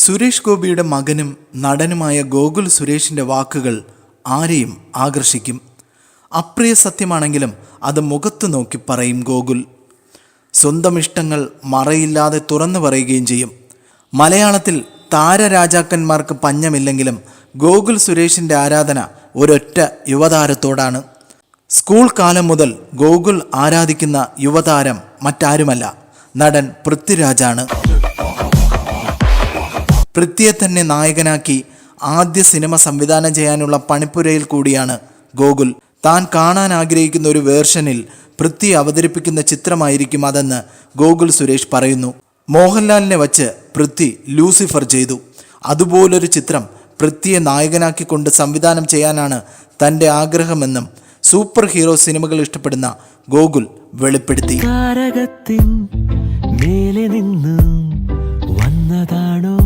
സുരേഷ് ഗോപിയുടെ മകനും നടനുമായ ഗോകുൽ സുരേഷിൻ്റെ വാക്കുകൾ ആരെയും ആകർഷിക്കും. അപ്രിയ സത്യമാണെങ്കിലും അത് മുഖത്ത് നോക്കി പറയും ഗോകുൽ. സ്വന്തം ഇഷ്ടങ്ങൾ മറയില്ലാതെ തുറന്നു പറയുകയും ചെയ്യും. മലയാളത്തിൽ താരരാജാക്കന്മാർക്ക് പഞ്ഞമില്ലെങ്കിലും ഗോകുൽ സുരേഷിൻ്റെ ആരാധന ഒരൊറ്റ യുവതാരത്തോടാണ്. സ്കൂൾ കാലം മുതൽ ഗോകുൽ ആരാധിക്കുന്ന യുവതാരം മറ്റാരുമല്ല, നടൻ പൃഥ്വിരാജാണ്. പൃഥ്വിയെ തന്നെ നായകനാക്കി ആദ്യ സിനിമ സംവിധാനം ചെയ്യാനുള്ള പണിപ്പുരയിൽ കൂടിയാണ് ഗോകുൽ. താൻ കാണാൻ ആഗ്രഹിക്കുന്ന ഒരു വേർഷനിൽ പൃഥ്വി അവതരിപ്പിക്കുന്ന ചിത്രമായിരിക്കും അതെന്ന് ഗോകുൽ സുരേഷ് പറയുന്നു. മോഹൻലാലിനെ വച്ച് പൃഥ്വി ലൂസിഫർ ചെയ്തു. അതുപോലൊരു ചിത്രം പൃഥ്വിയെ നായകനാക്കിക്കൊണ്ട് സംവിധാനം ചെയ്യാനാണ് തൻ്റെ ആഗ്രഹമെന്നും സൂപ്പർ ഹീറോ സിനിമകൾ ഇഷ്ടപ്പെടുന്ന ഗോകുൽ വെളിപ്പെടുത്തി. മേലെ നിന്ന് വന്നതാണോ